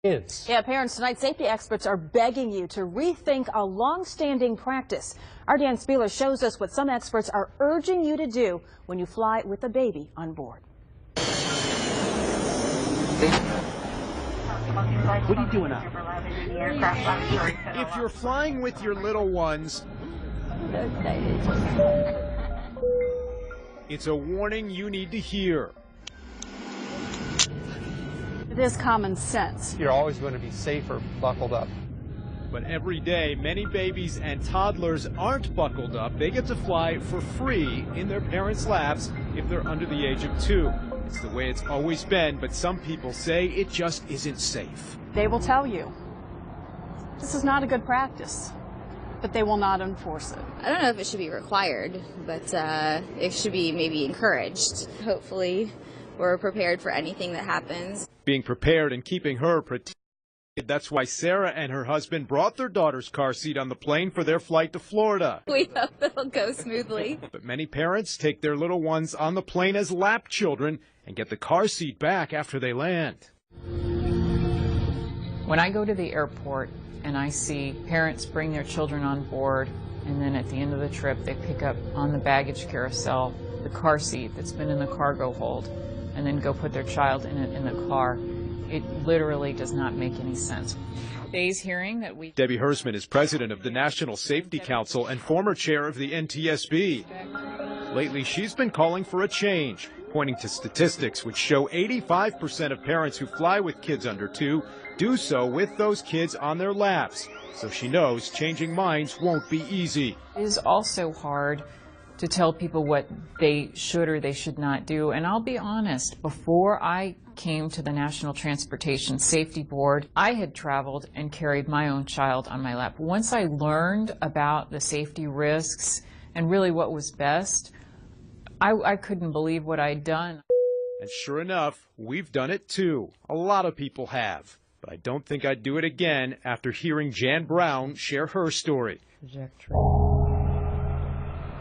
kids. Yeah, parents tonight, safety experts are begging you to rethink a long-standing practice. Our Dan Spieler shows us what some experts are urging you to do when you fly with a baby on board. What are you doing out? If you're flying with your little ones, it's a warning you need to hear. It is common sense. You're always going to be safer buckled up. But every day, many babies and toddlers aren't buckled up. They get to fly for free in their parents' laps if they're under the age of 2. It's the way it's always been, but some people say it just isn't safe. They will tell you this is not a good practice, but they will not enforce it. I don't know if it should be required, but it should be maybe encouraged. Hopefully, we're prepared for anything that happens. Being prepared and keeping her protected. That's why Sarah and her husband brought their daughter's car seat on the plane for their flight to Florida. We hope it'll go smoothly. But many parents take their little ones on the plane as lap children and get the car seat back after they land. When I go to the airport and I see parents bring their children on board, and then at the end of the trip they pick up on the baggage carousel the car seat that's been in the cargo hold and then go put their child in it in the car, it literally does not make any sense. Today's hearing that we... Debbie Hersman is president of the National Safety Council and former chair of the NTSB. Lately, she's been calling for a change, pointing to statistics which show 85% of parents who fly with kids under 2 do so with those kids on their laps. So she knows changing minds won't be easy. It is also hard to tell people what they should or they should not do. And I'll be honest, before I came to the National Transportation Safety Board, I had traveled and carried my own child on my lap. Once I learned about the safety risks and really what was best, I couldn't believe what I'd done. And sure enough, we've done it too. A lot of people have. But I don't think I'd do it again after hearing Jan Brown share her story.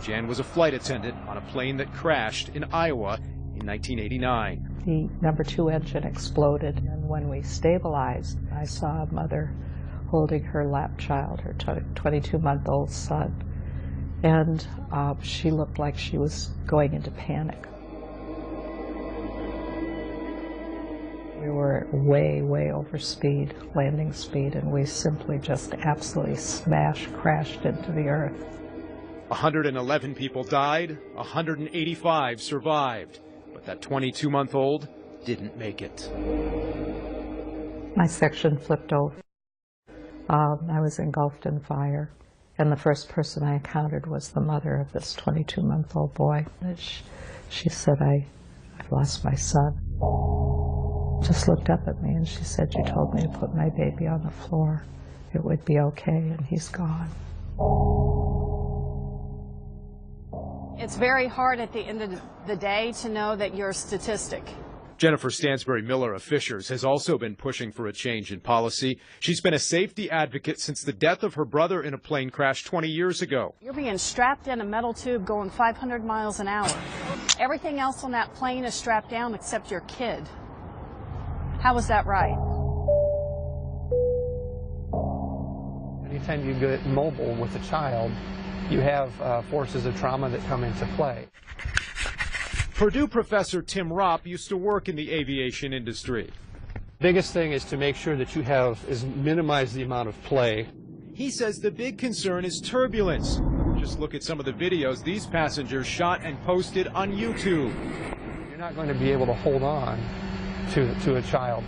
Jan was a flight attendant on a plane that crashed in Iowa in 1989. The number 2 engine exploded, and when we stabilized, I saw a mother holding her lap child, her 22-month-old son, and she looked like she was going into panic. We were way, way over speed, landing speed, and we simply just absolutely crashed into the earth. 111 people died, 185 survived, but that 22-month-old didn't make it. My section flipped over. I was engulfed in fire, and the first person I encountered was the mother of this 22-month-old boy. She said, I've lost my son. Just looked up at me and she said, you told me to put my baby on the floor. It would be okay, and he's gone. It's very hard at the end of the day to know that you're a statistic. Jennifer Stansbury Miller of Fishers has also been pushing for a change in policy. She's been a safety advocate since the death of her brother in a plane crash 20 years ago. You're being strapped in a metal tube going 500 miles an hour. Everything else on that plane is strapped down except your kid. How is that right? Anytime you get mobile with a child, you have forces of trauma that come into play. Purdue professor Tim Ropp used to work in the aviation industry. Biggest thing is to make sure that you minimize the amount of play. He says the big concern is turbulence. Just look at some of the videos these passengers shot and posted on YouTube. You're not going to be able to hold on to a child.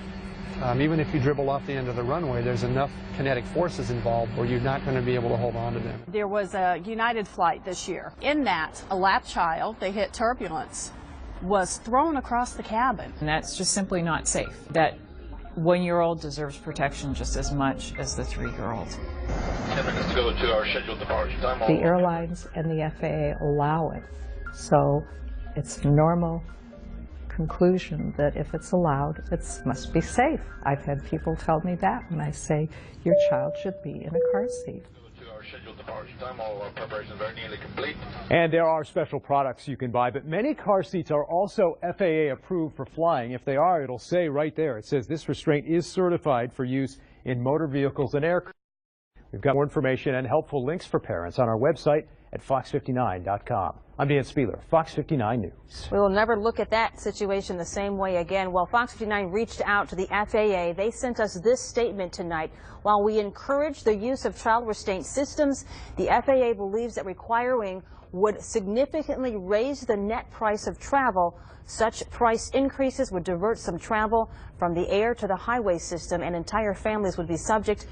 Even if you dribble off the end of the runway, there's enough kinetic forces involved where you're not going to be able to hold on to them. There was a United flight this year. In that, a lap child, they hit turbulence, was thrown across the cabin. And that's just simply not safe. That 1-year-old deserves protection just as much as the 3-year-old. 10 minutes to go to our scheduled departure time. The airlines and the FAA allow it, so it's normal conclusion that if it's allowed, it must be safe. I've had people tell me that when I say your child should be in a car seat. scheduled departure time. All our preparations are nearly complete. And there are special products you can buy, but many car seats are also FAA approved for flying. If they are, it'll say right there. It says this restraint is certified for use in motor vehicles and aircraft. We've got more information and helpful links for parents on our website at fox59.com. I'm Dan Spieler, Fox 59 News. We will never look at that situation the same way again. Well, Fox 59 reached out to the FAA. They sent us this statement tonight. While we encourage the use of child restraint systems, the FAA believes that requiring would significantly raise the net price of travel. Such price increases would divert some travel from the air to the highway system, and entire families would be subject